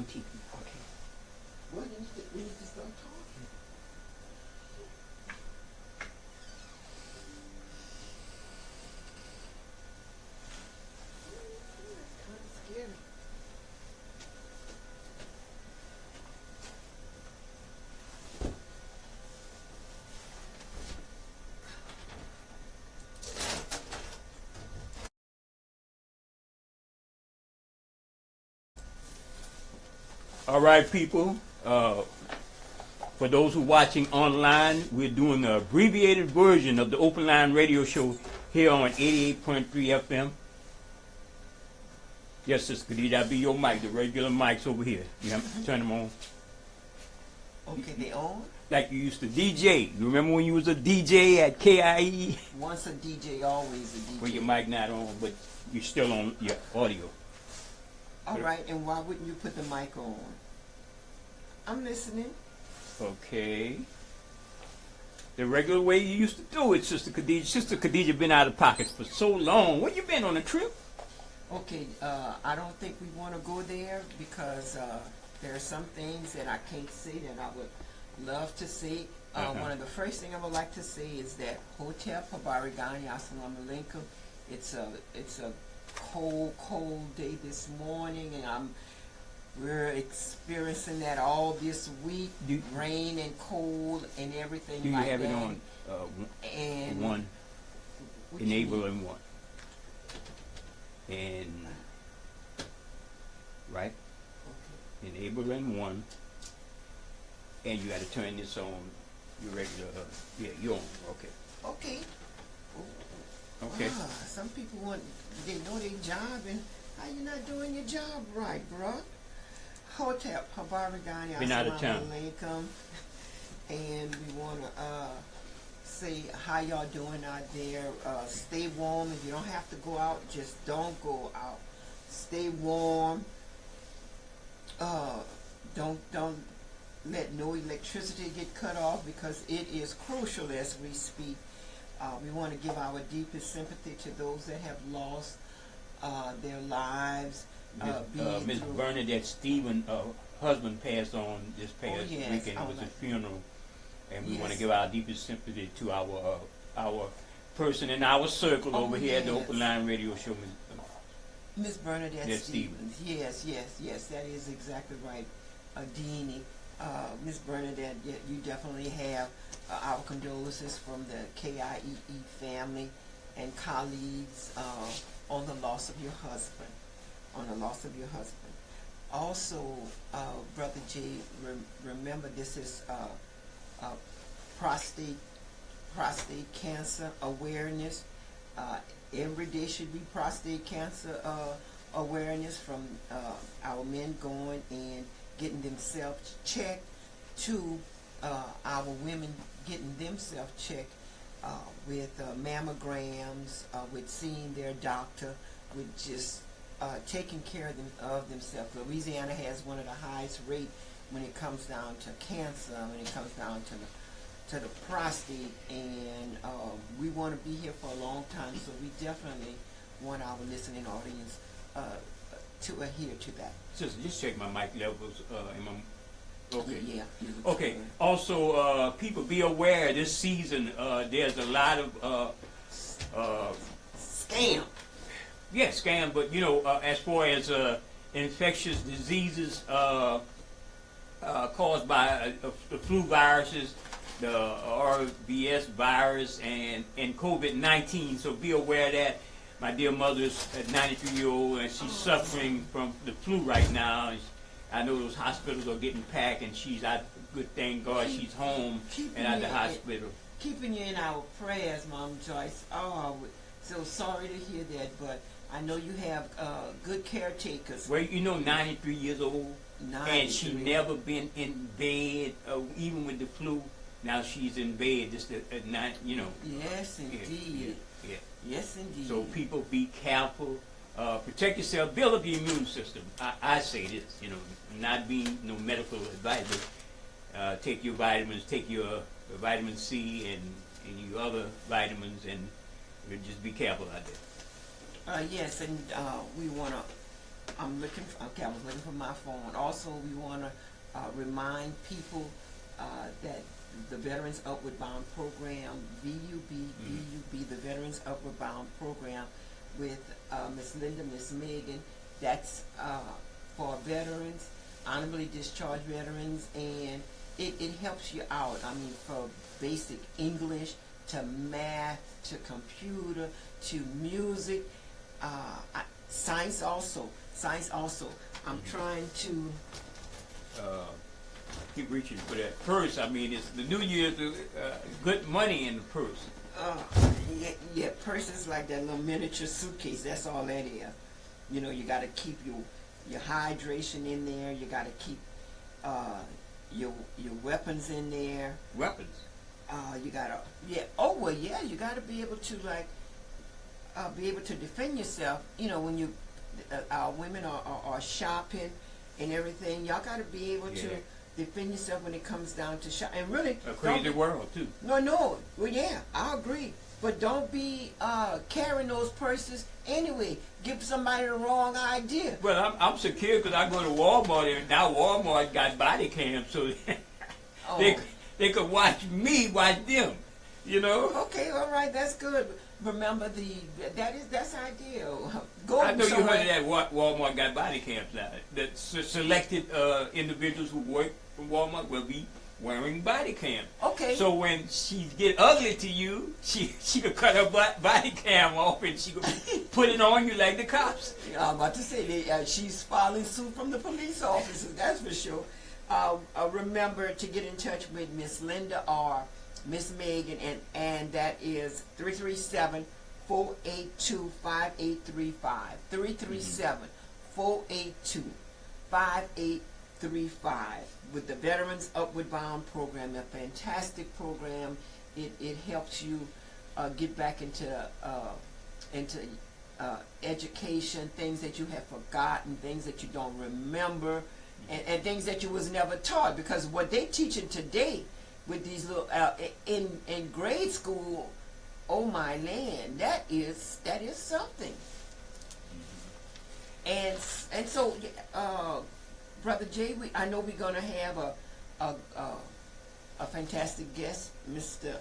TV. Okay. Well, we need to start talking. That's kind of scary. All right, people. For those who are watching online, we're doing an abbreviated version of the Open Line Radio Show here on 88.3 FM. Yes, Sister Khadija, that'll be your mic, the regular mics over here. You have to turn them on. Okay, they on? Like you used to DJ. You remember when you was a DJ at KIE? Once a DJ, always a DJ. Well, your mic not on, but you're still on your audio. All right, and why wouldn't you put the mic on? I'm listening. Okay. The regular way you used to do it, Sister Khadija. Sister Khadija been out of pocket for so long. Where you been, on a trip? Okay, I don't think we want to go there because there are some things that I can't say that I would love to say. One of the first things I would like to say is that Hotel Pabarigani, Assalamu alaikum. It's a cold day this morning, and we're experiencing that all this week, rain and cold and everything Do you like have that. it on And one, what do you enable mean? and one? And, right? Okay. Enable and one. And you got to turn this on your regular, yeah, you're on, okay. Okay. Okay. Wow, some people they know their job, and how you not doing your job right, bruh? Hotel Pabarigani, Been out of town. Assalamu alaikum. And we want to say how y'all doing out there. Stay warm. If you don't have to go out, just don't go out. Stay warm. Don't let no electricity get cut off, because it is crucial as we speak. We want to give our deepest sympathy to those that have lost their lives. Miss Bernadette Stephen, husband passed on this past yes. weekend. It was Oh, a funeral, and we want to Yes. give our deepest sympathy to our person in our circle Oh, over here at the yes. Open Line Radio Show. Miss Bernadette Yes, Stevens. Yes, that is exactly right. Deanie, Miss Bernadette, you definitely have our condolences from the KIEE family and colleagues on the loss of your husband. Also, Brother Jay, remember this is prostate cancer awareness. Every day should be prostate cancer awareness, from our men going and getting themselves checked to our women getting themselves checked with mammograms, with seeing their doctor, with just taking care of themselves. Louisiana has one of the highest rates when it comes down to cancer, when it comes down to the prostate, and we want to be here for a long time, so we definitely want our listening audience to adhere to that. Sister, just check my mic levels. Okay. Yeah. Okay. Also, people be aware this season. There's a lot of Scam. yeah, scam. But you know, as far as infectious diseases caused by the flu viruses, the RBS virus, and COVID-19. So be aware of that. My dear mother's a 93-year-old, and she's suffering from the flu right now. And I know those hospitals are getting packed, and she's out. Good, thank God, she's home and out the hospital. Keeping you in our prayers, Mom Joyce. Oh, so sorry to hear that, but I know you have good caretakers. Well, you know, 93 years old, and she 93. never been in bed, even with the flu. Now she's in bed just at night, you know. Yes, indeed. Yeah. Yes, indeed. So people be careful. Protect yourself. Build up your immune system. I say this, you know, not being no medical advice, but take your vitamins, take your vitamin C and your other vitamins, and just be careful out there. Yes, and we want to Okay, I was looking for my phone. Also, we want to remind people that the Veterans Upward Bound program, VUB, the Veterans Upward Bound program with Miss Linda, Miss Megan, that's for veterans, honorably discharged veterans, and it helps you out. I mean, for basic English to math to computer to music, science also. I'm trying to. Keep reaching for that purse. I mean, it's the New Year's, good money in the purse. Yeah, purses like that little miniature suitcase. That's all that is. You know, you got to keep your hydration in there. You got to keep your weapons in there. Weapons. You gotta you gotta be able to be able to defend yourself. You know, when you our women are shopping and everything, y'all gotta be able to defend yourself when it comes down to shop. And really, a crazy world too. No. Well, yeah, I agree. But don't be carrying those purses anyway. Give somebody the wrong idea. Well, I'm secure because I go to Walmart, and now Walmart got body cams, so they could watch me, watch them. You know. Okay, all right, that's good. Remember that's ideal. Go I know somewhere. you heard that Walmart got body cams now. That selected individuals who work for Walmart will be wearing body cam. Okay. So when she get ugly to you, she could cut her body cam off and she could put it on you like the cops. I'm about to say she's filing suit from the police officers. That's for sure. Remember to get in touch with Miss Linda or Miss Megan, and that is 337-482-5835. 337-482-5835 with the Veterans Upward Bound program. A fantastic program. It helps you get back into education, things that you have forgotten, things that you don't remember, and things that you was never taught. Because what they teaching today with these little in grade school, oh my land, that is something. And so, Brother Jay, I know we're gonna have a fantastic guest, Mr.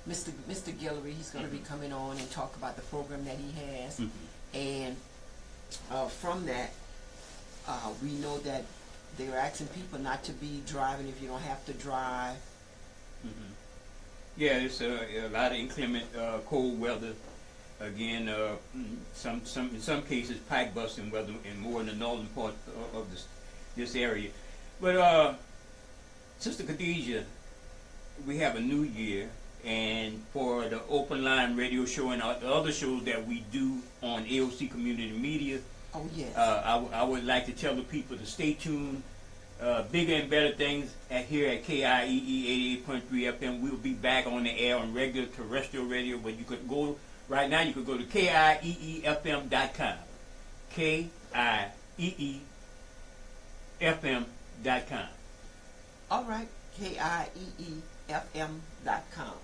Guillory. He's gonna be coming on and talk about the program that he has, and from that, we know that they're asking people not to be driving if you don't have to drive. Yeah, it's a lot of inclement cold weather. Again, in some cases pipe busting weather, and more in the northern part of this area. But Sister Khadijah, we have a new year, and for the Open Line radio show and the other shows that we do on AOC Community Media, Oh yes. I would like to tell the people to stay tuned. Bigger and better things here at KIEE 88.3 FM. We'll be back on the air on regular terrestrial radio, but you could go right now. You could go to KIEEFM.com. KIEEFM.com. All right, KIEEFM.com.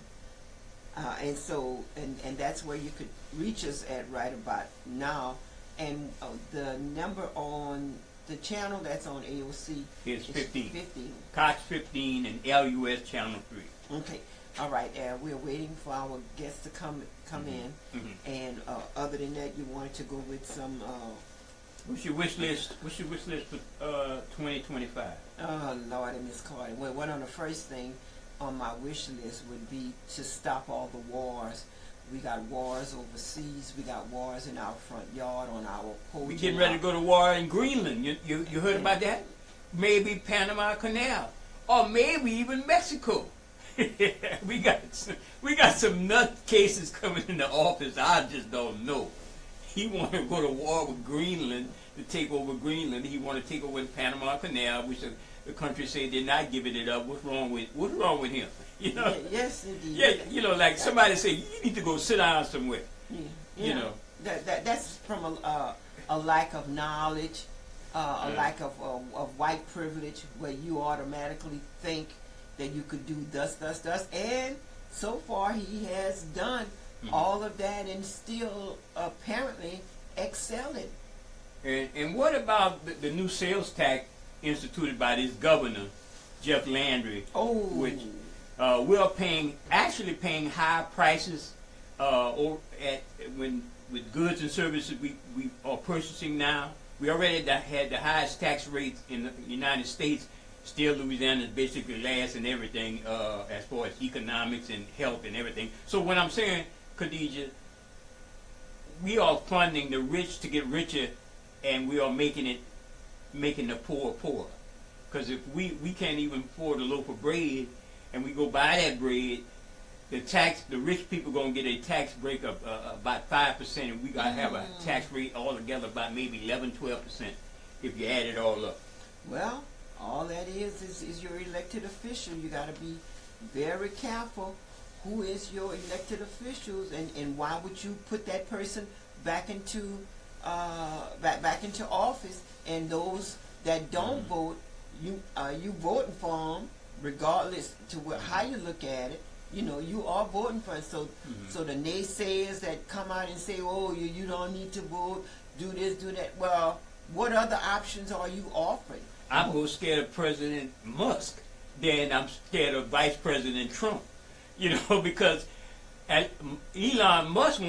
And so, and that's where you could reach us at right about now. And the number on the channel that's on AOC is 15. 15. Cox 15 and LUS Channel 3. Okay. All right. We're waiting for our guests to come in. And other than that, you wanted to go with some. What's your wish list? What's your wish list for 2025? Oh Lord, Miss Carter. Well, one of the first thing on my wish list would be to stop all the wars. We got wars overseas. We got wars in our front yard, on our porch. We getting ready to go to war in Greenland. You heard about that? Maybe Panama Canal, or maybe even Mexico. we got some nut cases coming in the office. I just don't know. He want to go to war with Greenland to take over Greenland. He want to take over the Panama Canal, which the country said they're not giving it up. What's wrong with him? You know? Yes, indeed. Yeah, you know, like somebody say, you need to go sit down somewhere. Yeah. You know. That's from a lack of knowledge, a lack of white privilege, where you automatically think that you could do thus, and so far he has done all of that and still apparently excelling. And what about the new sales tax instituted by this governor, Jeff Landry, Oh, which we're actually paying high prices with goods and services we are purchasing now. We already had the highest tax rates in the United States. Still, Louisiana is basically last in everything as far as economics and health and everything. So what I'm saying, Khadija, we are funding the rich to get richer, and we are making the poor poorer. Because if we can't even afford a loaf of bread, and we go buy that bread, the rich people gonna get a tax break of about 5%, and we gotta have a tax rate altogether about maybe 11-12% if you add it all up. well, all that is your elected official. You got to be very careful who is your elected officials, and why would you put that person back into back into office, and those that don't vote, you voting for them regardless to how you look at it. You know, you are voting for it. So so the naysayers that come out and say, oh, you don't need to vote, do this, do that. Well, what other options are you offering? I'm more scared of President Musk than I'm scared of Vice President Trump. You know, because Elon Musk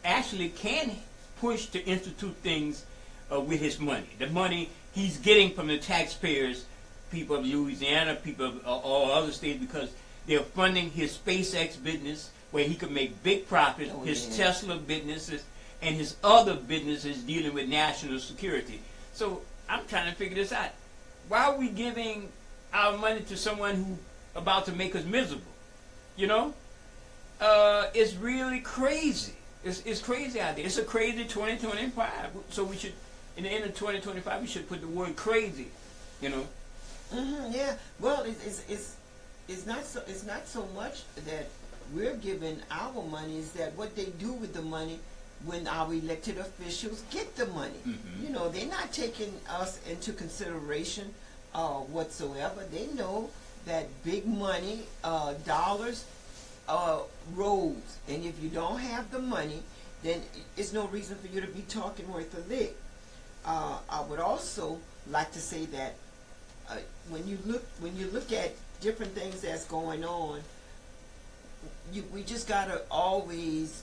actually can push to institute things with his money. The money he's getting from the taxpayers, people of Louisiana, people of all other states, because they're funding his SpaceX business where he could make big profits, his Tesla businesses, and his other businesses dealing with national security. So I'm trying to figure this out. Why are we giving our money to someone who about to make us miserable? You know? It's really crazy. It's crazy out there. It's a crazy 2025. So we should, in the end of 2025, we should put the word crazy. You know? Yeah. Well, it's not so much that we're giving our money, is that what they do with the money when our elected officials get the money. You know, they're not taking us into consideration whatsoever. They know that big money, dollars, rolls, and if you don't have the money, then it's no reason for you to be talking worth a lick. I would also like to say that when you look at different things that's going on, we just gotta always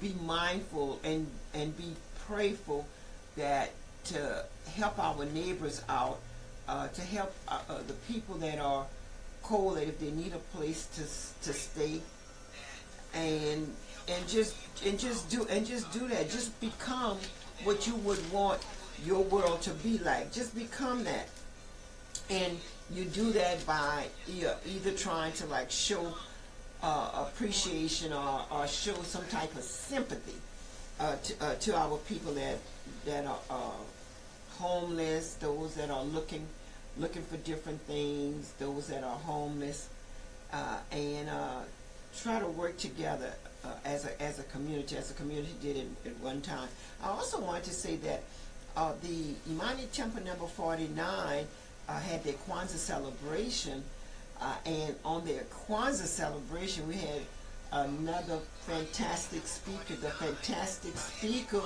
be mindful and be prayerful that to help our neighbors out, to help the people that are cold, that if they need a place to stay, and just do that. Just become what you would want your world to be like. Just become that. And you do that by either trying to like show appreciation or show some type of sympathy to our people that are homeless, those that are looking for different things, those that are homeless, and try to work together as a community did at one time. I also want to say that the Imani Temple number 49 had their Kwanzaa celebration, and on their Kwanzaa celebration we had another fantastic speaker. The fantastic speaker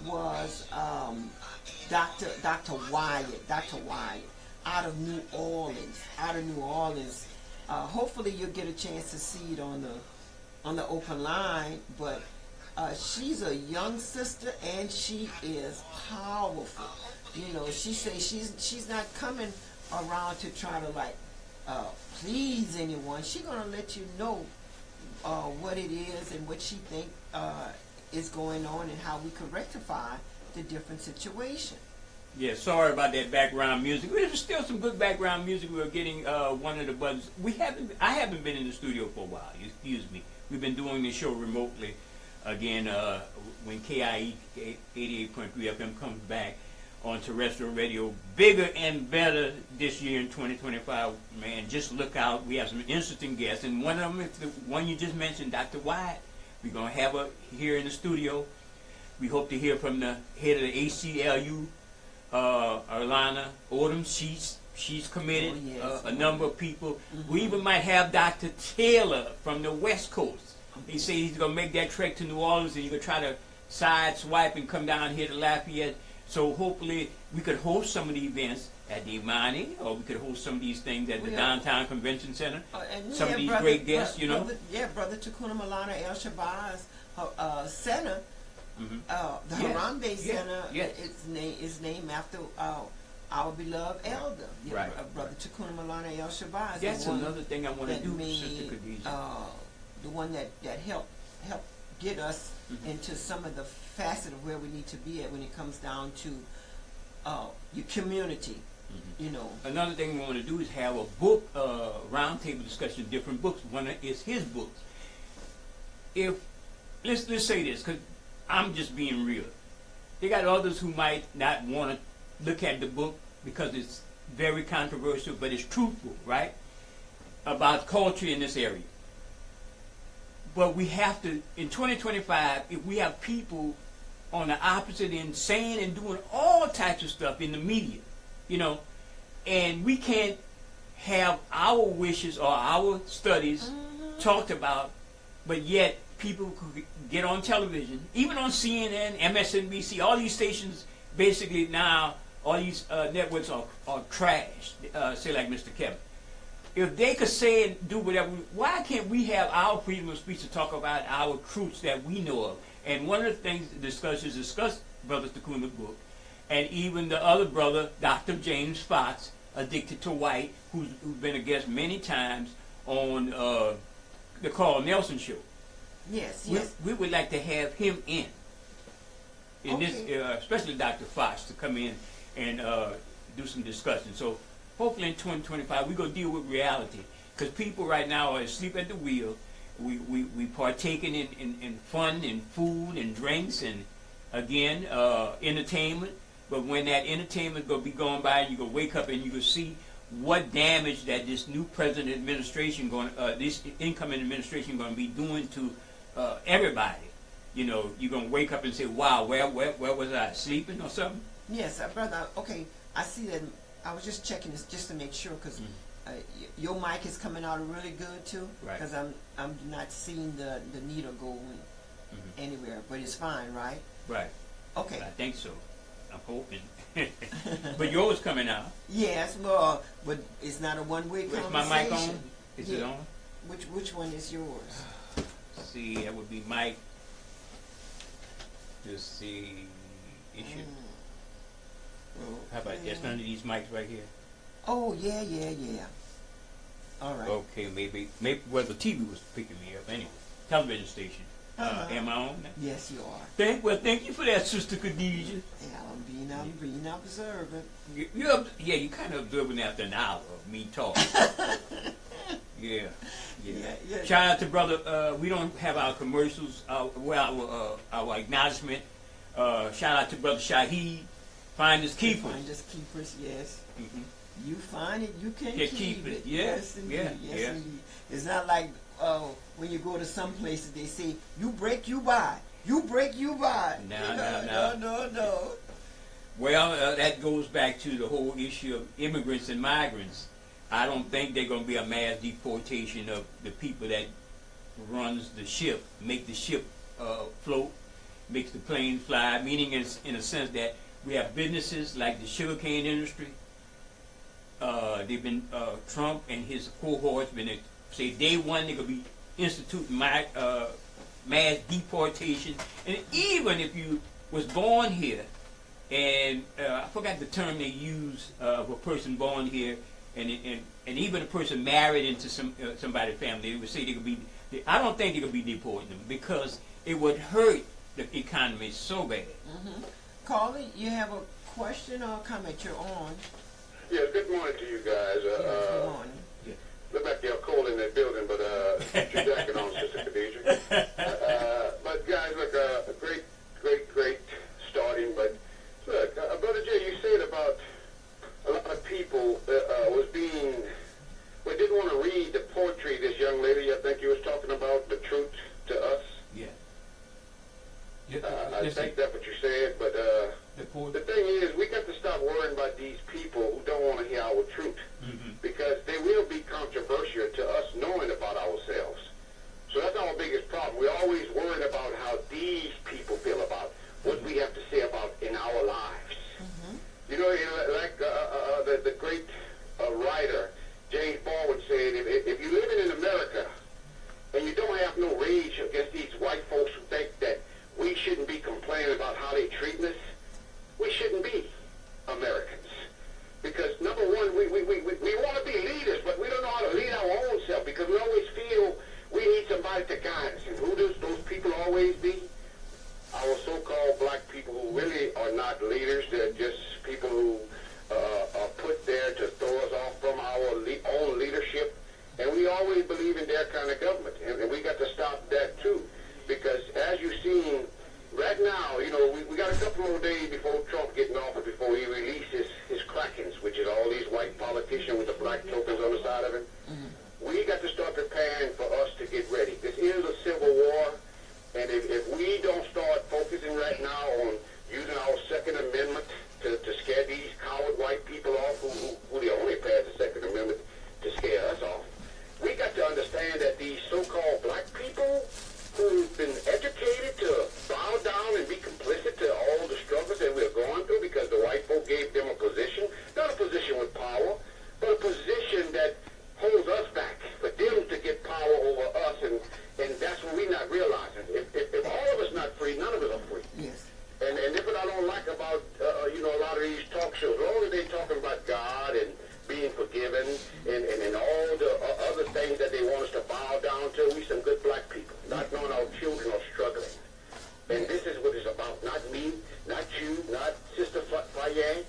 was Dr. Wyatt out of New Orleans. Hopefully you'll get a chance to see it on the open line, but she's a young sister and she is powerful. You know, she says she's not coming around to try to like please anyone. She's gonna let you know what it is and what she think is going on and how we can rectify the different situation. Yeah, sorry about that background music. There's still some good background music. We were getting one of the buttons. I haven't been in the studio for a while. Excuse me. We've been doing this show remotely. Again, when KIE 88.3 FM comes back on terrestrial radio, bigger and better this year in 2025. Man, just look out. We have some interesting guests, and one of them is the one you just mentioned, Dr. Wyatt. We're gonna have her here in the studio. We hope to hear from the head of the ACLU. Arlana Odom, she's committed. A number of people. We even might have Dr. Taylor from the West Coast. He said he's gonna make that trek to New Orleans, and he's gonna try to side swipe and come down here to Lafayette. So hopefully we could host some of the events at the Imani, or we could host some of these things at the downtown convention center. And Some of these brother, great guests, you know. Brother Takuna Malana El Shabazz Center, Mhm. the Yes, Harambe yes, Center, yes. is named after our beloved elder, Right. Brother Takuna Malana El Shabazz. That's another thing I want to that do, made, Sister Khadijah. the one that helped get us Mhm. into some of the facet of where we need to be at when it comes down to your community, you know. Another thing we want to do is have a book roundtable discussion of different books. One is his books. If let's say this, because I'm just being real. They got others who might not want to look at the book because it's very controversial, but it's truthful, right? About culture in this area. But we have to, in 2025, if we have people on the opposite end saying and doing all types of stuff in the media, you know, and we can't have our wishes or our studies talked about, but yet people could get on television, even on CNN, MSNBC, all these stations basically now, all these networks are trashed, say like Mr. Kevin. If they could say and do whatever, why can't we have our freedom of speech to talk about our truths that we know of? And one of the things the discussions discussed Brother Takuna's book, and even the other brother, Dr. James Fox, Addicted to White, who's been a guest many times on the Carl Nelson show. Yes, We would like to have him in this, especially Dr. Fox, to come in and do some discussion. So hopefully in 2025 we're going to deal with reality, because people right now are asleep at the wheel. We partaking in fun and food and drinks and again entertainment. But when that entertainment going to be going by, you're going to wake up and you're going to see what damage that this new president administration this incoming administration going to be doing to everybody. You know, you're going to wake up and say, wow, where was I, sleeping or something? Yes, brother. Okay, I see that. I was just checking this just to make sure, because your mic is coming out really good too. Right. Because I'm not seeing the needle going anywhere, but it's fine, right? Right. Okay. I think so. I'm hoping. But yours coming out. Yes, well, but it's not a one-way Is conversation. my mic on? Is it on? Which one is yours? See, that would be Mike. Just see. It should. How about that's none of these mics right here? Oh, yeah. All right. Okay, maybe. Well, the TV was picking me up anyway. Television station. Am I on that? Yes, you are. Thank you for that, Sister Khadijah. Yeah, I'm being observant. You kind of observing after an hour of me talking. Yeah. Shout out to brother. We don't have our commercials. Our acknowledgement. Shout out to brother Shaheed. Finders keepers. Finders keepers. Yes. Mm-hmm. You find it, you can keep it. Yes, indeed. yeah. Indeed. It's not like when you go to some places they say you break, you buy. You break, you buy. No. Well, that goes back to the whole issue of immigrants and migrants. I don't think they're going to be a mass deportation of the people that runs the ship, make the ship float, makes the plane fly, meaning in a sense that we have businesses like the sugarcane industry. They've been, Trump and his cohorts been, say day one they're going to be instituting mass deportation. And even if you was born here, and I forgot the term they use of a person born here, and even a person married into somebody's family, they would say they could be. I don't think they could be deporting them because it would hurt the economy so bad. Carly, you have a question or a comment? You're on. Yeah, good morning to you guys. Good morning. Look like you're cold in that building, but put your jacket on, Sister Khadijah. But guys, look, a great starting. But look, Brother Jay, you said about a lot of people didn't want to read the poetry. This young lady, I think you was talking about the truth to us. Yeah. I think that's what you said, but the thing is, we got to stop worrying about these people who don't want to hear our truth, because they will be controversial to us knowing about ourselves. So that's our biggest problem. We're always worried about how these people feel about the great writer James Baldwin said, if you're living in America and you don't have no rage against these white folks who think that we shouldn't be complaining about how they treat us, we shouldn't be Americans. Because number one, we want to be leaders, but we don't know how to lead our own self because we always feel we need somebody to guide us. And who does those people always be? Our so-called black people who really are not leaders. They're just people who are put there to throw us off from our own leadership. And we always believe in their kind of government. And we got to stop that too. Because as you've seen right now, you know, we got a couple more days before Trump gets in office, before he releases his Krakens, which is all these white politicians with the black tokens on the side of him. We got to start preparing for us to get ready. This is a civil war. And if we don't start focusing right now on using our Second Amendment to scare these coward white people off, who they only passed the Second Amendment to scare us off, we got to understand that these so-called black people who've been educated to bow down and be complicit to all the struggles that we're going through because the white folk gave them a position, not a position with power, but a position that holds us back for them to get power over us, and that's what we're not realizing. If all of us not free, none of us are free. Yes. And that's what I don't like about you know, a lot of these talk shows. All of they talking about God and being forgiven and all the other things that they want us to bow down to. We some good black people, not knowing our children are struggling. And this is what it's about. Not me, not you, not Sister Faye.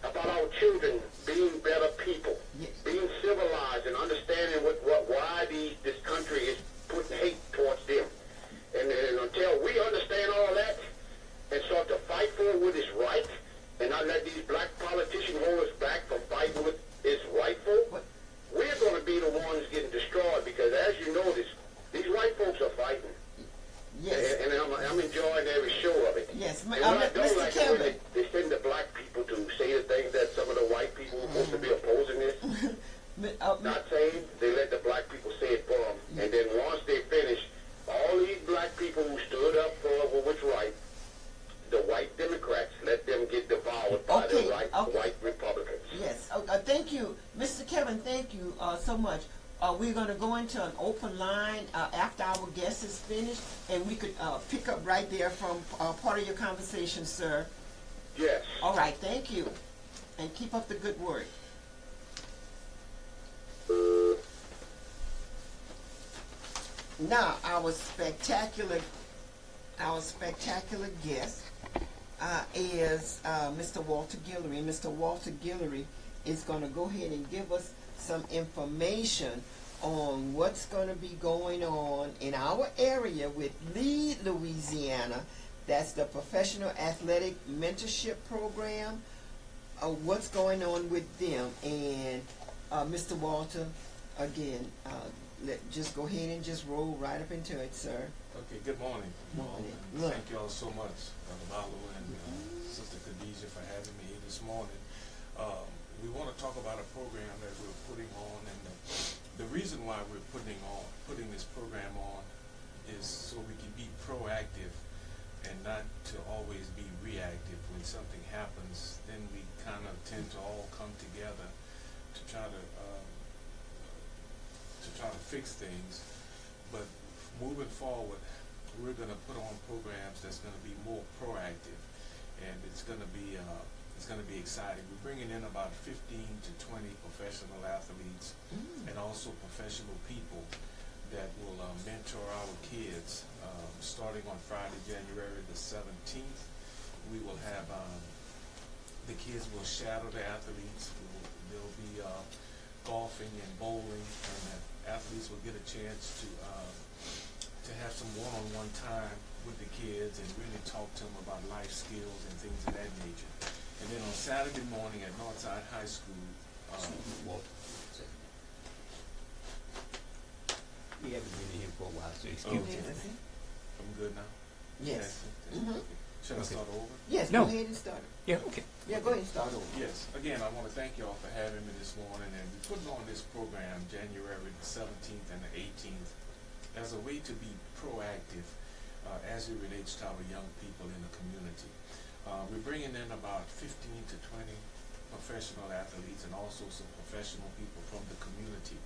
About our children being better people, Yes. being civilized and understanding why this country is putting hate towards them. And until we understand all that and start to fight for what is right and not let these black politicians hold us back from fighting what is rightful, we're going to be the ones getting destroyed because, as you notice, these white folks are fighting. Yes. And I'm enjoying every show of it. Yes. And what I don't Mr. like is when Kevin. they send the black people to say the things that some of the white people who are supposed to be opposing this not saying. They let the black people say it for them. And then once they finish, all these black people who stood up for what's right, the white Democrats, let them get devoured by the white Republicans. Yes. Thank you, Mr. Kevin. Thank you so much. We're going to go into an open line after our guest is finished, and we could pick up right there from part of your conversation, sir. Yes. All right. Thank you, and keep up the good work. Now, our spectacular guest is Mr. Walter Guillory. Mr. Walter Guillory is going to go ahead and give us some information on what's going to be going on in our area with Lead Louisiana. That's the Professional Athletic Mentorship Program. What's going on with them? And Mr. Walter, again, just go ahead and just roll right up into it, sir. Okay, good morning. Morning. And Look. thank you all so much, Brother Malo and Sister Khadijah, for having me here this morning. We want to talk about a program that we're putting on, and the reason why we're putting this program on is so we can be proactive and not to always be reactive. When something happens, then we kind of tend to all come together to try to fix things. But moving forward, we're going to put on programs that's going to be more proactive, and it's going to be exciting. We're bringing in about 15 to 20 professional athletes and also professional people that will mentor our kids. Starting on Friday, January the 17th, we will have the kids will shadow the athletes. They'll be golfing and bowling, and the athletes will get a chance to have some one-on-one time with the kids and really talk to them about life skills and things of that nature. And then on Saturday morning at Northside High School, We haven't been in here for a while, so excuse me. I'm good now? Yes. Okay. Should I start over? Yes, No. go ahead and start. Yeah, okay. Yeah, go ahead and start over. Yes. Again, I want to thank you all for having me this morning, and we're putting on this program January the 17th and the 18th as a way to be proactive as it relates to our young people in the community. We're bringing in about 15 to 20 professional athletes and also some professional people from the community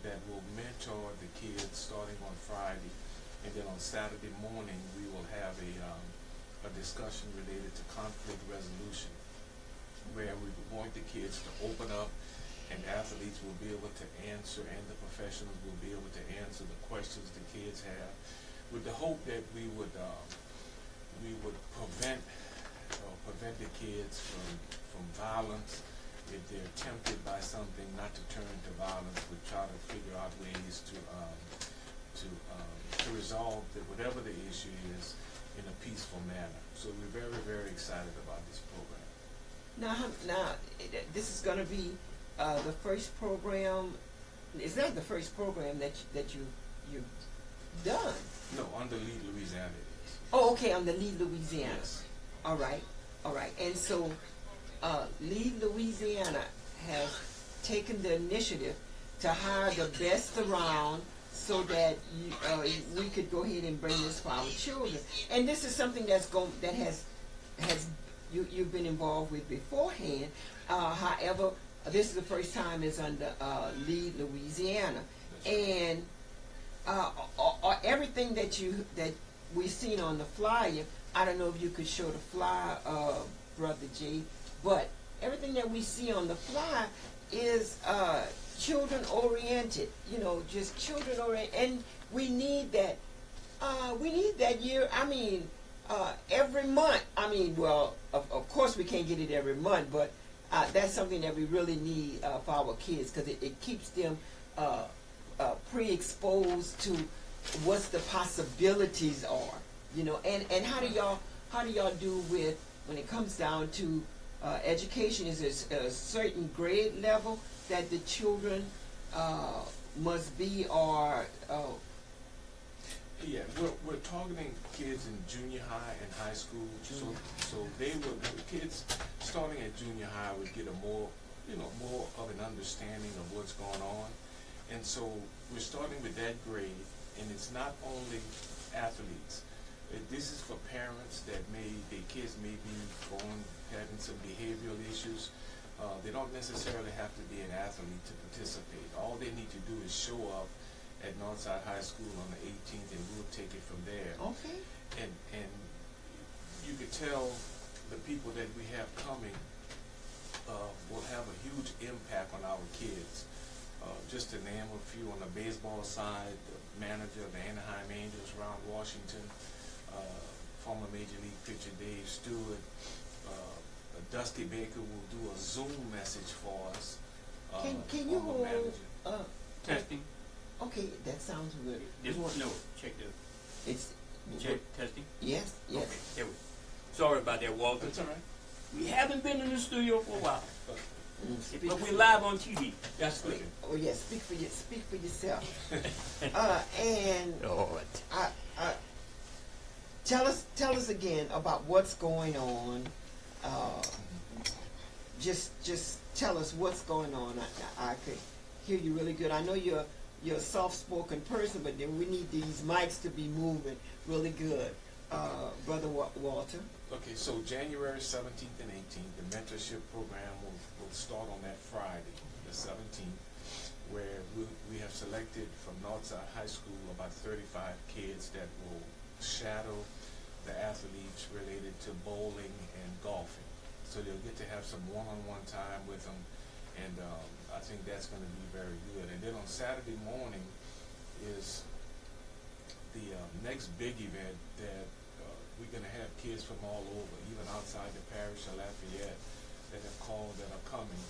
that will mentor the kids starting on Friday. And then on Saturday morning, we will have a discussion related to conflict resolution, where we want the kids to open up and athletes will be able to answer and the professionals will be able to answer the questions the kids have, with the hope that we would prevent the kids from violence. If they're tempted by something, not to turn to violence, but try to figure out ways to resolve whatever the issue is in a peaceful manner. So we're very, very excited about this program. Now, this is going to be the first program. Is that the first program that you've done? No, under Lead Louisiana it is. Oh, okay, on the Lead Louisiana. Yes. All right. And so, Lead Louisiana has taken the initiative to hire the best around so that we could go ahead and bring this for our children. And this is something that has you've been involved with beforehand. However, this is the first time it's under Lead Louisiana, and everything that we've seen on the flyer. I don't know if you could show the flyer, Brother Jay, but everything that we see on the flyer is children oriented. Just children oriented, and we need that. We need that year. I mean, every month. I mean, well, of course we can't get it every month, but that's something that we really need for our kids, because it keeps them pre-exposed to what the possibilities are. And how do y'all do with, when it comes down to education? Is there a certain grade level that the children must be, or Yeah, we're targeting kids in junior high and high school. So kids starting at junior high would get more of an understanding of what's going on. And so we're starting with that grade, and it's not only athletes. This is for parents that their kids may be having some behavioral issues. They don't necessarily have to be an athlete to participate. All they need to do is show up at Northside High School on the 18th, and we'll take it from there. okay? And you could tell the people that we have coming will have a huge impact on our kids. Just to name a few, on the baseball side, the manager of the Anaheim Angels, Ron Washington, former Major League pitcher Dave Stewart, Dusty Baker will do a Zoom message for us. Can you former hold? manager. Testing. Okay, that sounds good. This one, no, check It's check testing. Yes. Okay, there we go. Sorry about that, Walter. That's all right. We haven't been in the studio for a while, Speak but for- we're live on TV. That's good. Okay. Oh yes, speak for yourself. And Lord. tell us again about what's going on. Just tell us what's going on. I could hear you really good. I know you're a soft-spoken person, but then we need these mics to be moving really good. Brother Walter. Okay, so January 17th and 18th, the mentorship program will start on that Friday, the 17th, where we have selected from Northside High School about 35 kids that will shadow the athletes related to bowling and golfing. So they'll get to have some one-on-one time with them, and I think that's going to be very good. And then on Saturday morning is the next big event that we're going to have kids from all over, even outside the parish of Lafayette, that have called that are coming.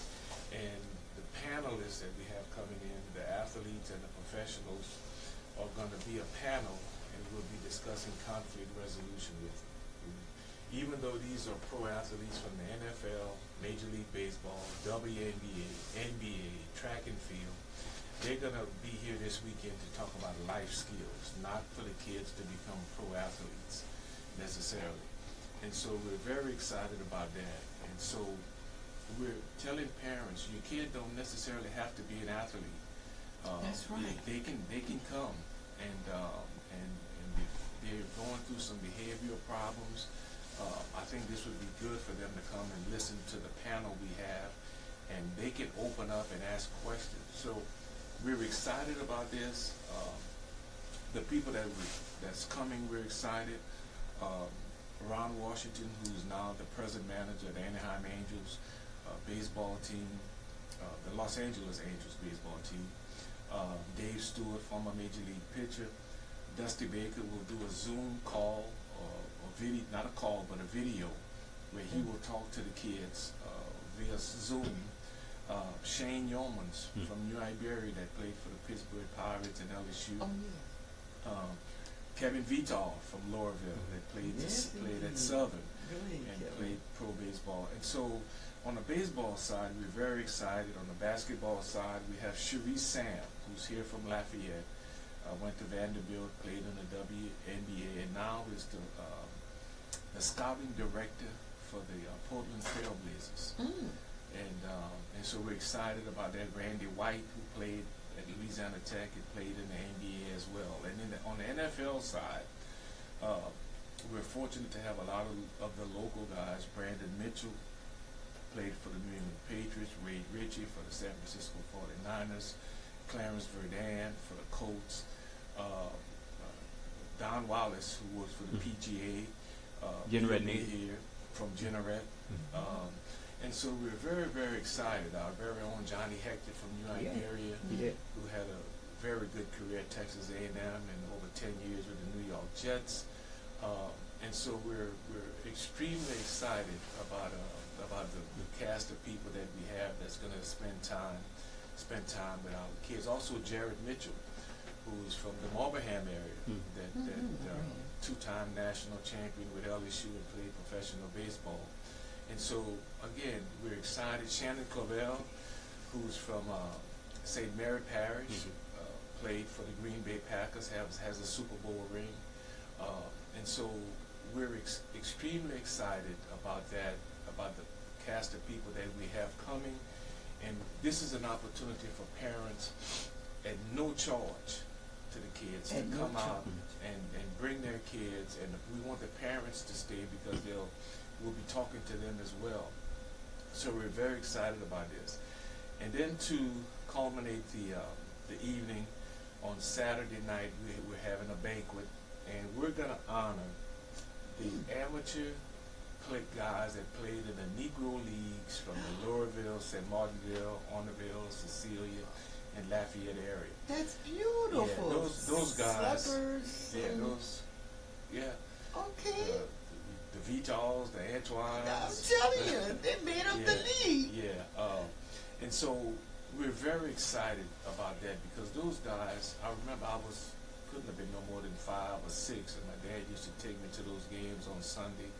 And the panelists that we have coming in, the athletes and the professionals, are going to be a panel, and we'll be discussing conflict resolution with them. Even though these are pro athletes from the NFL, Major League Baseball, WNBA, NBA, track and field, they're going to be here this weekend to talk about life skills, not for the kids to become pro athletes necessarily. And so we're very excited about that. And so we're telling parents, your kid don't necessarily have to be an athlete. That's right. They can come, and they're going through some behavioral problems. I think this would be good for them to come and listen to the panel we have, and they can open up and ask questions. So we're excited about this. The people that's coming, we're excited. Ron Washington, who's now the present manager of the Anaheim Angels baseball team, the Los Angeles Angels baseball team. Dave Stewart, former Major League pitcher. Dusty Baker will do a Zoom call, or video, not a call, but a video, where he will talk to the kids via Zoom. Shane Yeomans from New Iberia that played for the Pittsburgh Pirates and LSU. Oh, yeah. Kevin Vital from Lorville that played played at Southern Really, and Kevin. played pro baseball. And so on the baseball side, we're very excited. On the basketball side, we have Cherie Sam, who's here from Lafayette, went to Vanderbilt, played in the WNBA, and now is the scouting director for the Portland Trailblazers. And so we're excited about that. Randy White, who played at Louisiana Tech, and played in the NBA as well. And then on the NFL side, we're fortunate to have a lot of the local guys. Brandon Mitchell played for the New England Patriots, Wade Ritchie for the San Francisco 49ers, Clarence Verdun for the Colts, Don Wallace, who works for the PGA, Jeanneret here from Jeanneret. And so we're very, very excited. Our very own Johnny Hector from New Iberia, who had a very good career at Texas A&M and over 10 years with the New York Jets. And so we're extremely excited about the cast of people that we have that's going to spend time with our kids. Also Jared Mitchell, who's from the Marlborough area, that two-time national champion with LSU and played professional baseball. And so, again, we're excited. Shannon Clavell, who's from St. Mary Parish, played for the Green Bay Packers, has a Super Bowl ring. And so we're extremely excited about that, about the cast of people that we have coming. And this is an opportunity for parents at no charge to the kids to come out and bring their kids. And we want the parents to stay because we'll be talking to them as well. So we're very excited about this. And then to culminate the evening, on Saturday night, we're having a banquet, and we're going to honor the amateur guys that played in the Negro Leagues from the Loreuville, St. Martinville, Orneville, Cecilia, and Lafayette area. That's beautiful. Yeah, those guys. Slippers. Okay. The Vitals, the Antoines. I'm telling you, they made up the league. And so we're very excited about that because those guys, I remember couldn't have been no more than 5 or 6, and my dad used to take me to those games on Sunday,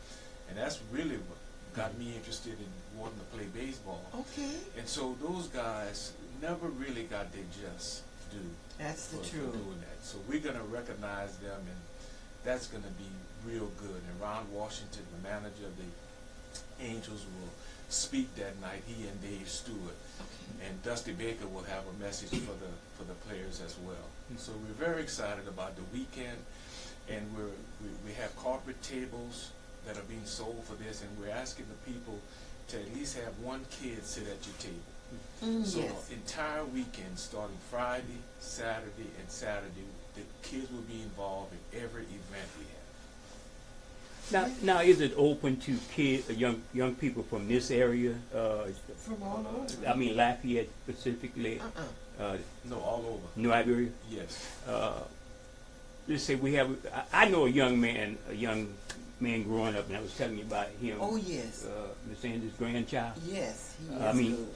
and that's really what got me interested in wanting to play baseball. Okay. And so those guys never really got their just due. That's the for truth. doing that. So we're going to recognize them, and that's going to be real good. And Ron Washington, the manager of the Angels, will speak that night, he and Dave Stewart. Okay. And Dusty Baker will have a message for the players as well. So we're very excited about the weekend, and we have corporate tables that are being sold for this, and we're asking the people to at least have one kid sit at your table. So Yes. entire weekend, starting Friday, Saturday, and Saturday, the kids will be involved in every event we have. Now is it open to kids, young people from this area? From all over. I mean Lafayette specifically, No, all over. New Iberia. Yes. Let's say we have. I know a young man growing up, and I was telling you about him. Oh, yes. Miss Andrews' grandchild. Yes, he is I mean,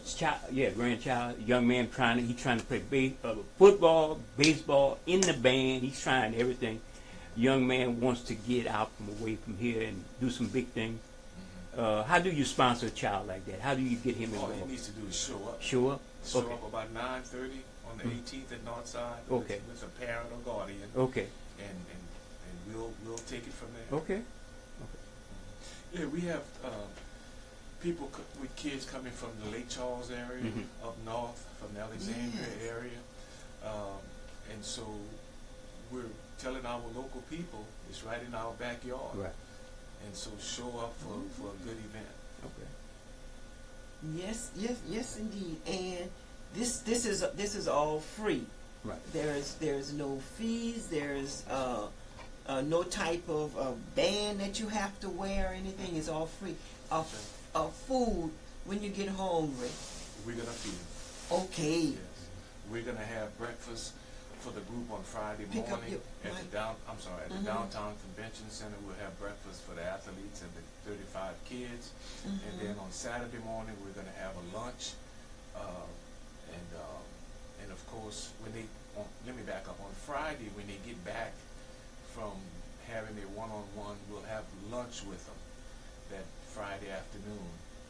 good. grandchild, young man he's trying to play football, baseball, in the band. He's trying everything. Young man wants to get out from away from here and do some big things. How do you sponsor a child like that? How do you get him All involved? he needs to do is show up. Show up? Show Okay. up about 9:30 on the 18th at Northside. Okay. With a parent or guardian. Okay. And we'll take it from there. Okay. Yeah, we have people with kids coming from the Lake Charles area, up north, from the Alexandria Yes. area. And so we're telling our local people it's right in our backyard. Right. and so show up for a good event. Okay. Yes, indeed. And this is all free. Right. There's no fees. There's no type of band that you have to wear or anything. It's all free. Food when you get hungry. We're gonna feed. Okay. Yes. We're gonna have breakfast for the group on Friday Pick up morning your- at the Mhm. downtown convention center. We'll have breakfast for the athletes and the 35 kids, and then on Saturday morning we're gonna have a lunch, and of course let me back up. On Friday when they get back from having their one-on-one, we'll have lunch with them that Friday afternoon,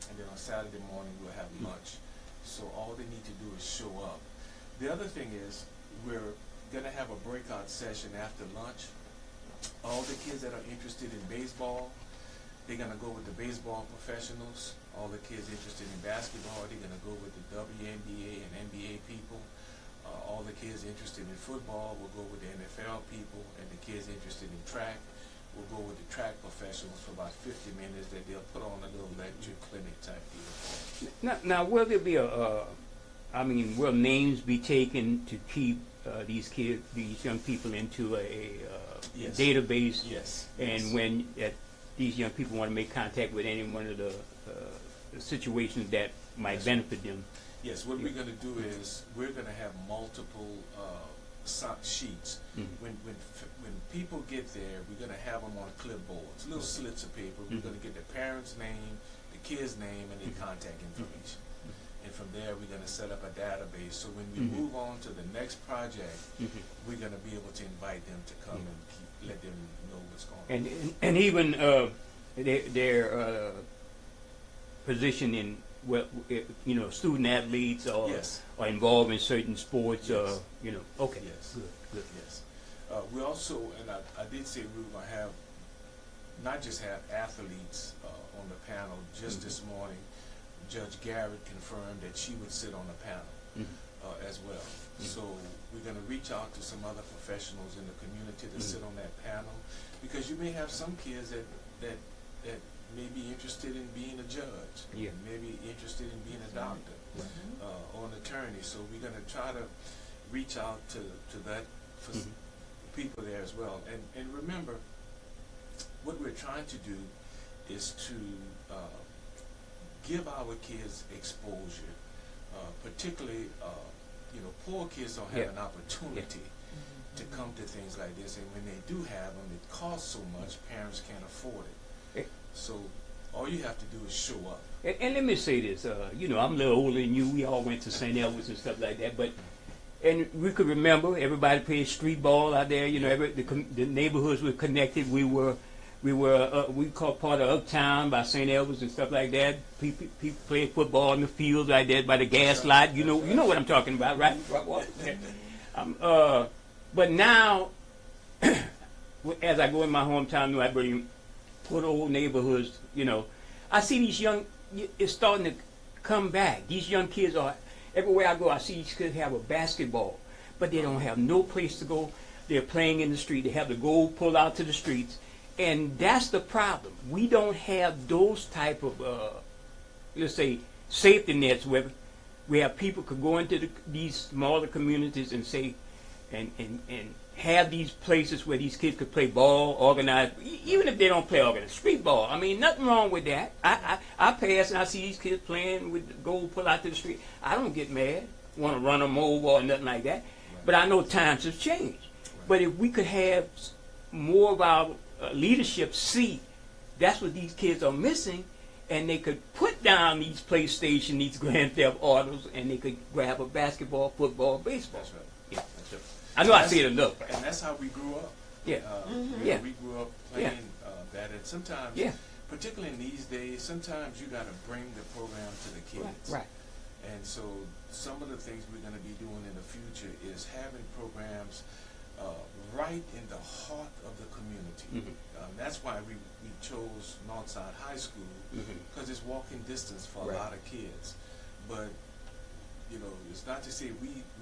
and then on Saturday morning we'll have lunch. So all they need to do is show up. The other thing is we're gonna have a breakout session after lunch. All the kids that are interested in baseball, they're gonna go with the baseball professionals. All the kids interested in basketball, they're gonna go with the WNBA and NBA people. All the kids interested in football will go with the NFL people, and the kids interested in track will go with the track professionals for about 50 minutes that they'll put on a little lecture clinic type deal. Now will there be will names be taken to keep these young people into a Yes. database? Yes. And yes. when these young people want to make contact with any one of the situations that might Yes. benefit them. Yes, what we're gonna do is, we're gonna have multiple sheets. Mhm. When people get there, we're gonna have them on clipboards, little slits of paper. We're Mhm. gonna get the parent's name, the kid's name, and their contact information. And from there, we're gonna set up a database, so when we Mhm. move on to the next project, Mhm. we're gonna be able to invite them to come and let them know what's going on. And even their position in student athletes or Yes. are involved in certain sports. Yes. Okay. Yes. Good. Yes. We also, and I did say we were gonna have, not just have athletes on the panel. Just this morning, Judge Garrett confirmed that she would sit on the panel as well. So we're gonna reach out to some other professionals in the community to sit on that panel, because you may have some kids that may be interested in being a judge, Yeah. maybe interested in being a doctor or an attorney. So we're gonna try to reach out to that for people there as well. And remember, what we're trying to do is to give our kids exposure, particularly poor kids don't have Yeah. an opportunity to come to things like this, and when they do have them, it costs so much, parents can't afford it. Yeah. So all you have to do is show up. And let me say this, I'm a little older than you. We all went to St. Edwards and stuff like that, and we could remember everybody played street ball out there. The neighborhoods were connected. We called part of Uptown by St. Edwards and stuff like that. People played football in the fields like that by the gas light. You know what I'm talking about, right? But now, as I go in my hometown, New Iberia, good old neighborhoods, I see these it's starting to come back. These young kids are, everywhere I go, I see these kids have a basketball, but they don't have no place to go. They're playing in the street. They have to go pull out to the streets. And that's the problem. We don't have those type of, let's say, safety nets where people could go into these smaller communities and say, and have these places where these kids could play ball, organized, even if they don't play organized, street ball. I mean, nothing wrong with that. I pass and I see these kids playing with go pull out to the street. I don't get mad, want to run them over or nothing like that. But I know times have changed. But if we could have more of our leadership see that's what these kids are missing, and they could put down these PlayStation, these Grand Theft Autos, and they could grab a basketball, football, baseball. That's right. Yeah, that's right. I know I see it enough. And that's how we grew up. Yeah. Yeah. We grew up playing that, and sometimes, Yeah. particularly in these days, sometimes you got to bring the program to the kids. Right. And so some of the things we're going to be doing in the future is having programs right in the heart of the community. That's why we chose Northside High School, because it's walking distance for a lot of kids. But it's not to say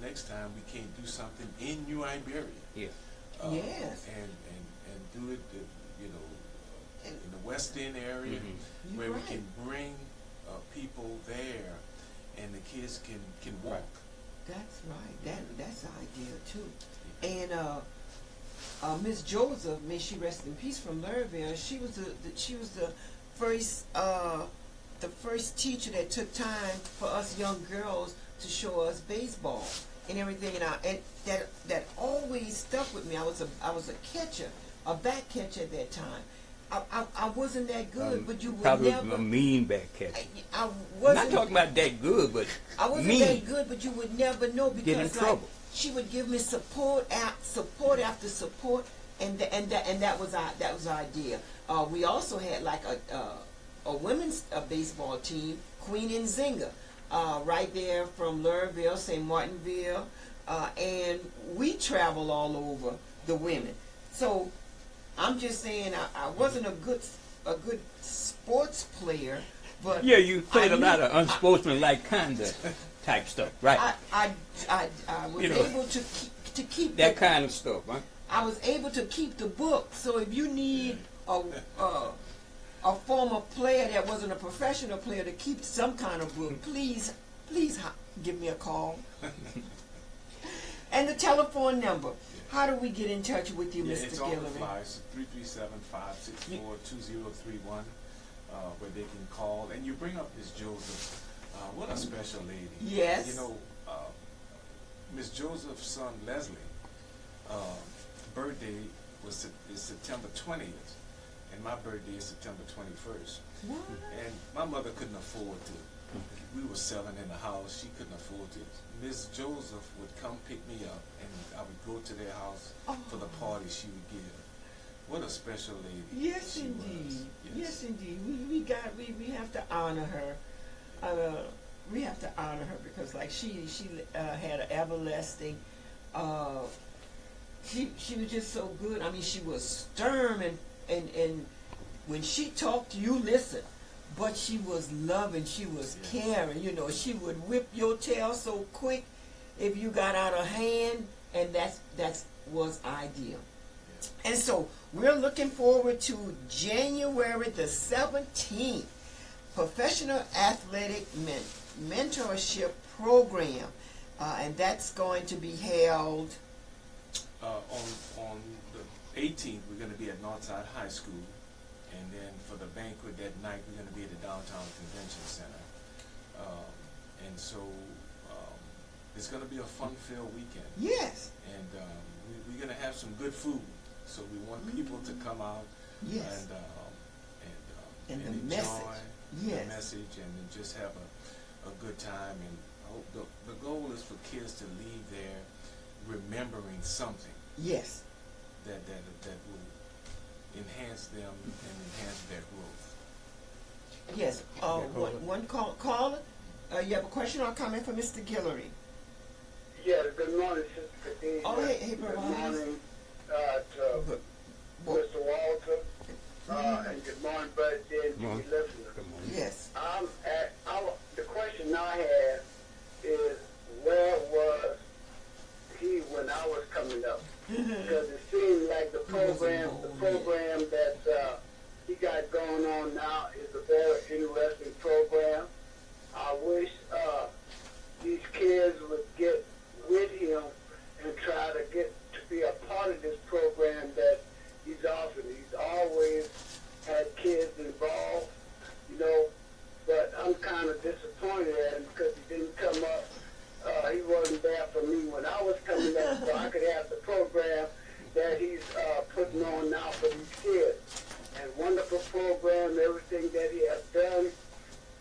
next time we can't do something in New Iberia. Yeah. Yes. And do it, in the West End area, Mhm. where You're we right. can bring people there, and the kids can walk. That's right. That's the idea too. And Miss Joseph, may she rest in peace, from Louisville. She was the first teacher that took time for us young girls to show us baseball and everything. And that always stuck with me. I was a catcher, a back catcher at that time. I wasn't that good, but you would Probably never. a mean back catcher. I I'm wasn't. not talking about that good, but I wasn't mean. that good, but you would never know because Get in like, trouble. she would give me support after support, and that was our idea. We also had like a women's baseball team, Queen and Zinga, right there from Louisville, St. Martinville, and we travel all over the women. So I'm just saying I wasn't a good sports player, but Yeah, you played I a lot knew- of unsportsmanlike conduct type stuff, right? I was You know, able to keep That the, kind of stuff, huh? I was able to keep the book. So if you need a former player that wasn't a professional player to keep some kind of book, please give me a call. And the telephone number. How do we get in touch with you, Yeah, Mr. it's on the Guillory? flyers, 337-564-2031, where they can call. And you bring up Miss Joseph. What a special lady. Yes. You know, Miss Joseph's son Leslie, birthday is September 20th, and my birthday is September 21st. What? And my mother couldn't afford to. We were selling in the house. She couldn't afford to. Miss Joseph would come pick me up, and I would go to their house for the party she would give. What a special lady. Yes, she indeed. was. Yes, indeed. We have to honor her. We have to honor her because, like, she had an everlasting. She was just so good. I mean, she was stern and when she talked, you listen. But she was loving. She was caring. You know, she would whip your tail so quick if you got out of hand, and that was ideal. And so we're looking forward to January the 17th, Professional Athletic Mentorship Program, and that's going to be held. On the 18th, we're going to be at Northside High School, and then for the banquet that night, we're going to be at the Downtown Convention Center. And so it's going to be a fun-filled weekend. Yes. And we're going to have some good food. So we want people to come out Yes. and the enjoy message. Yes. the message and then just have a good time. And I hope the goal is for kids to leave there remembering something Yes. that will enhance them and enhance their growth. Yes. One caller. You have a question or comment for Mr. Guillory? Yes, good morning, Sister Khadija. Oh, hey, Brother Good Hodges. morning to Mr. Walter, and good morning, Brother Jay, and Morning. TV listeners. Yes. The question I have is, where was he when I was coming up? Because it seems like the program that he got going on now is a very interesting program. I wish these kids would get with him and try to get to be a part of this program that he's offering. He's always had kids involved, you know, but I'm kind of disappointed at him because he didn't come up. He wasn't there for me when I was coming up, so I could have the program that he's putting on now for these kids. And wonderful program, everything that he has done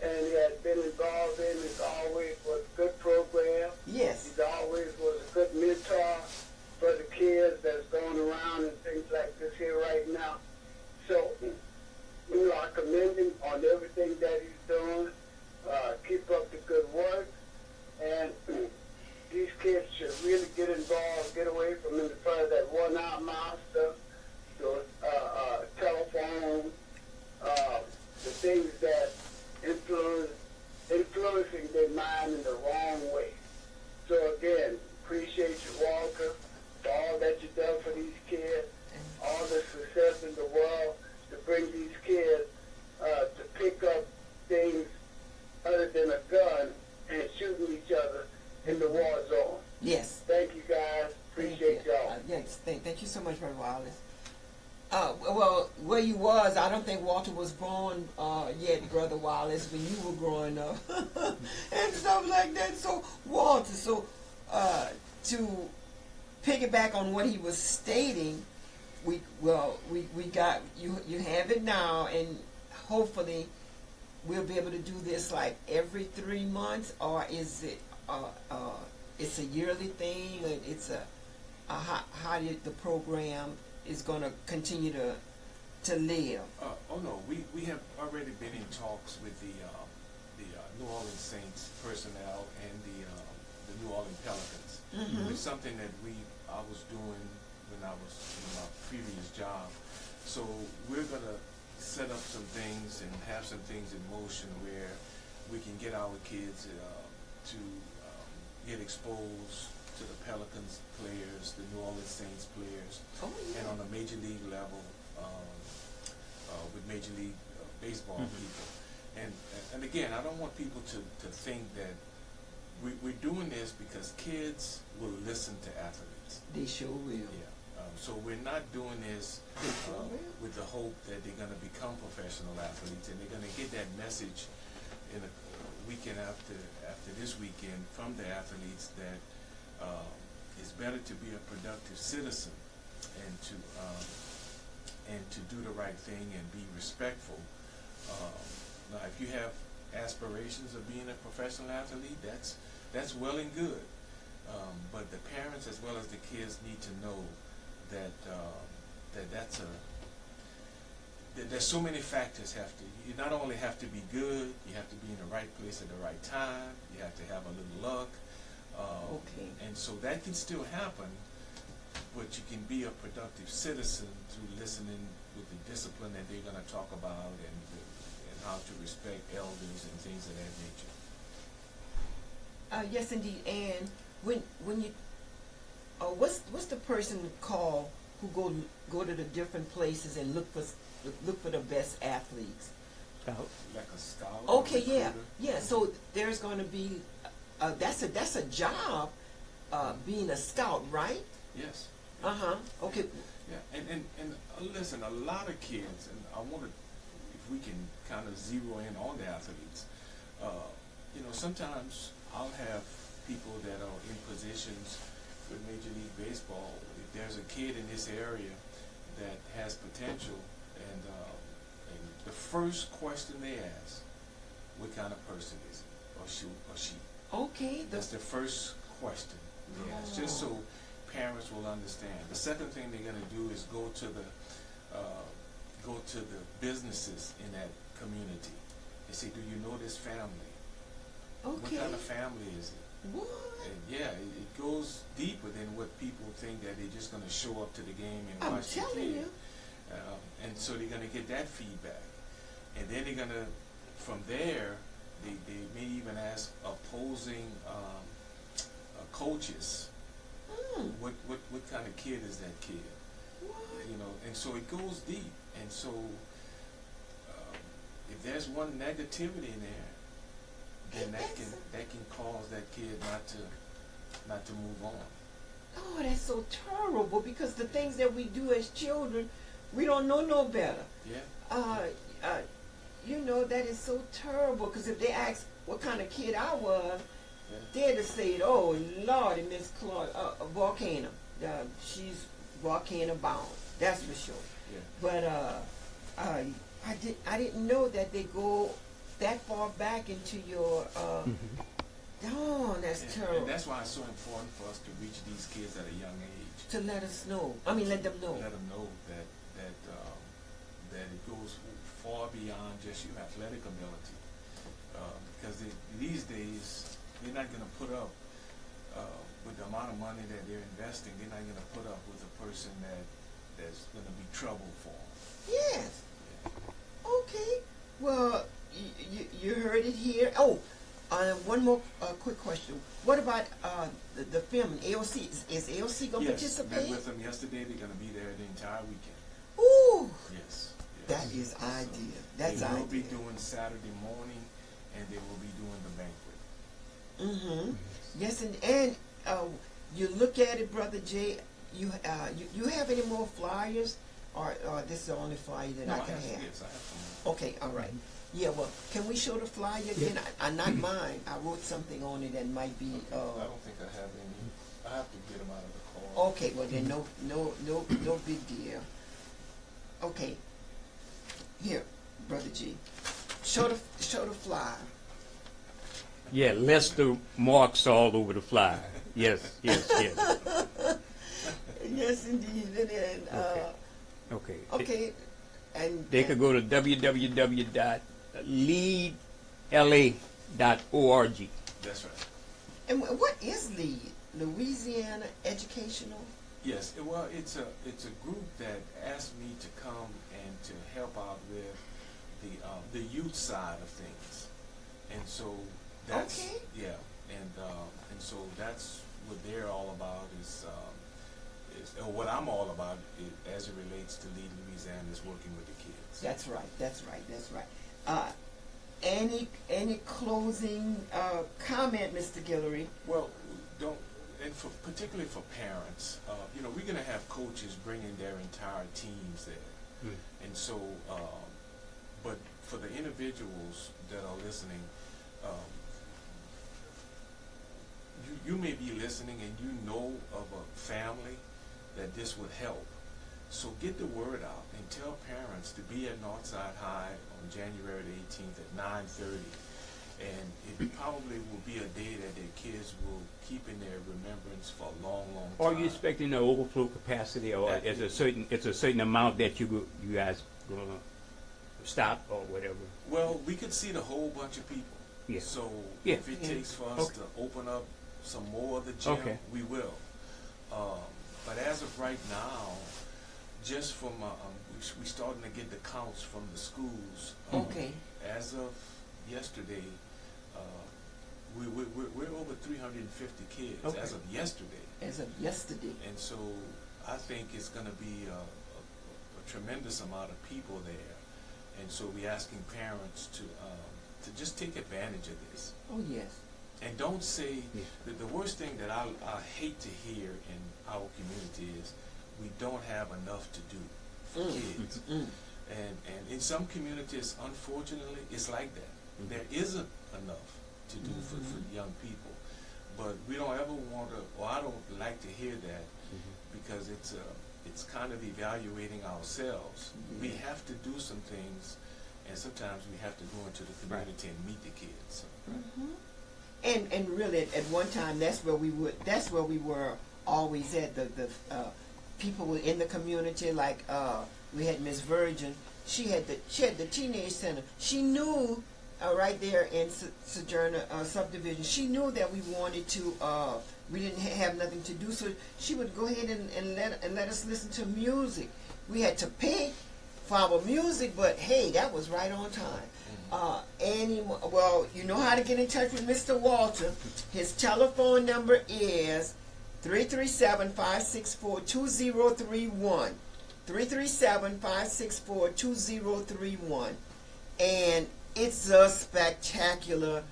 and he has been involved in is always was a good program. Yes. He always was a good mentor for the kids that's going around and things like this here right now. So, you know, I commend him on everything that he's doing. Keep up the good work. And these kids should really get involved, get away from them part of that one-hour monster, those telephone, the things that influencing their mind in the wrong way. So again, appreciate you, Walter, for all that you've done for these kids, all the success in the world to bring these in the war zone. Yes. Thank you, guys. Appreciate Thank you. y'all. Yes, thank you so much, Brother Wallace. Well, where you was, I don't think Walter was born yet, Brother Wallace, when you were growing up, and stuff like that. So, Walter, to piggyback on what he was stating, we got you have it now, and hopefully we'll be able to do this like every 3 months, or is it it's a yearly thing, or it's how did the program is going to continue to live? Oh no, we have already been in talks with the New Orleans Saints personnel and the New Orleans Pelicans. Mhm. It's something that I was doing when I was in my previous job. So we're gonna set up some things and have some things in motion where we can get our kids to get exposed to the Pelicans players, the New Orleans Saints players, Oh, yeah. and on a major league level with Major League Baseball Mhm. people. And again, I don't want people to think that we're doing this because kids will listen to athletes. They sure will. Yeah. So we're not doing this They sure will. with the hope that they're going to become professional athletes, and they're going to get that message in a weekend after this weekend from the athletes that it's better to be a productive citizen and to do the right thing and be respectful. Now, if you have aspirations of being a professional athlete, that's well and good. But the parents as well as the kids need to know that there's so many factors you not only have to be good, you have to be in the right place at the right time, you have to have a little luck. Okay. And so that can still happen, but you can be a productive citizen through listening with the discipline that they're going to talk about and how to respect elders and things of that nature. Yes, indeed. And when you, what's the person called who go to the different places and look for the best athletes? Scout. Like a scout. Okay, or yeah, recruiter. yeah. So there's going to be that's a job, being a scout, right? Yes. Okay. Yeah, and listen, a lot of kids, and I want to, if we can kind of zero in on the athletes, sometimes I'll have people that are in positions with Major League Baseball. If there's a kid in this area that has potential, and the first question they ask, what kind of person is he or she? Okay. That's the first question they ask, just so parents will understand. The second thing they're going to do is go to the businesses in that community. They say, do you know this family? Okay. What kind of family is it? What? And yeah, it goes deeper than what people think, that they're just going to show up to the game and I'm watch the telling kid. you. And so they're going to get that feedback. And then they're going to, from there, they may even ask opposing coaches, what kind of kid is that kid? What? And so it goes deep. And so if there's one negativity in there, then that can cause that kid not to move on. Oh, that's so terrible, because the things that we do as children, we don't know no better. Yeah. That is so terrible, because if they ask what kind of kid I was, Yeah. they'd have said, oh, Lordy, Miss Claude, Volcano. She's volcano bound, that's for sure. Yeah. But I didn't know that they go that far back into your, oh, that's And terrible. that's why it's so important for us to reach these kids at a young age. To let us know. Let them know. Let them know that it goes far beyond just your athletic ability. Because these days, they're not going to put up with the amount of money that they're investing. They're not going to put up with a person that's going to be trouble for them. Yes. Yeah. Okay. Well, you heard it here. Oh, one more quick question. What about the film? AOC? Is AOC going to Yes, met participate? with them yesterday. They're going to be there the entire weekend. Ooh, Yes. that is So ideal. That's they will be ideal. doing Saturday morning, and they will be doing the banquet. Mm-hmm. Yes, and you look at it, Brother Jay. You have any more flyers, or this is the only flyer that I can have? Yes, I have some. Okay, all right. Yeah, well, can we show the flyer again? I not mine. I wrote something on it that might be. I don't think I have any. I have to get them out of the car. Okay, well then no big deal. Okay, here, Brother G, show the flyer. Yeah, Lester marks all over the flyer. Yes, yes, yes. Yes, indeed, and Okay. okay, and They could go to www.leadla.org. That's right. And what is LEAD? Louisiana Educational? Yes, well, it's a group that asked me to come and to help out with the youth side of things, and so that's Okay. yeah, and so that's what they're all about or what I'm all about as it relates to Lead Louisiana is working with the kids. That's right. That's right. Any closing comment, Mr. Guillory? Well, particularly for parents, we're going to have coaches bringing their entire teams there. And so, but for the individuals that are listening, you may be listening and you know of a family that this would help. So get the word out and tell parents to be at Northside High on January the 18th at 9:30. And it probably will be a day that their kids will keep in their remembrance for a long, long time. Are you expecting an overflow capacity, or it's a certain amount that you guys gonna stop or whatever? Well, we could seat a whole bunch of people. Yeah. So Yeah. if it Yeah. takes for us Okay. to open up some more of the gym, Okay. we will. But as of right now, just from we starting to get the counts from the schools. Okay. As of yesterday, we're over 350 kids Okay. as of yesterday, As of yesterday. and so I think it's going to be a tremendous amount of people there, and so we're asking parents to just take advantage of this. Oh yes. And don't say Yeah. that the worst thing that I hate to hear in our community is we don't have enough to do for kids. And in some communities, unfortunately, it's like that. There isn't enough to do for young people. But we don't ever want to, or I don't like to hear that, because it's kind of evaluating ourselves. We Yeah. have to do some things, and sometimes we have to go into the community and meet the kids. And really, at one time, that's where we were always at. The people were in the community, like we had Miss Virgin. She had the teenage center. She knew right there in Sojourner subdivision. She knew that we wanted to. We didn't have nothing to do, so she would go ahead and let us listen to music. We had to pay for our music, but hey, that was right on time. Well, you know how to get in touch with Mr. Walter. His telephone number is 337-564-2031. 337-564-2031. And it's a spectacular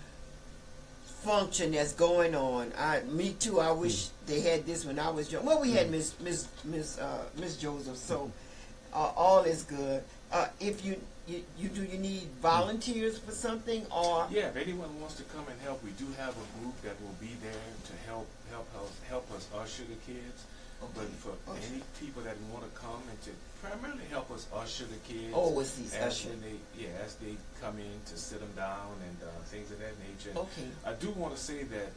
function that's going on. Me too. I wish they had this when I was young. Well, we had Miss Joseph, so all is good. If you need volunteers for something, or Yeah, if anyone wants to come and help, we do have a group that will be there to help us usher the kids. But for any people that want to come and to primarily help us usher the kids, it's these as usher. as they come in to sit them down and things of that nature. Okay. I do want to say that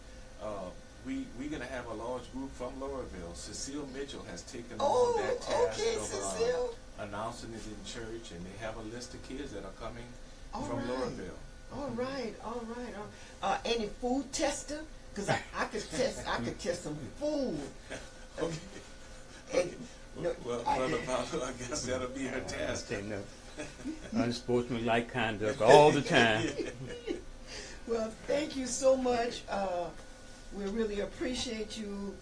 we're going to have a large group from Laurelville. Cecile Mitchell has taken on that task okay, of Cecile. announcing it in church, and they have a list of kids that are coming All from right. Laurelville. All right. Any food tester? Because I could test some food. Okay. And, no, Well, Brother Paulo, I guess that'll be her task. Say no. Unsportsmanlike conduct all the time. Well, thank you so much. We really appreciate you.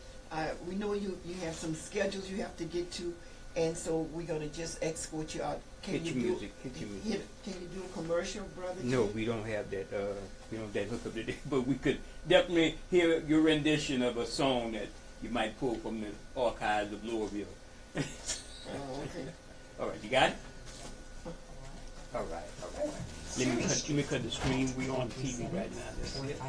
We know you have some schedules you have to get to, And so we're gonna just escort you out. Can Hit you your do? music, hit your music. Can you do a commercial, brother? No, Jay? we don't have that. We don't have that hookup today. But we could definitely hear your rendition of a song that you might pull from the archives of Louisville. Oh, okay. All right, you got it. All right. Let me cut the screen. We on TV right now.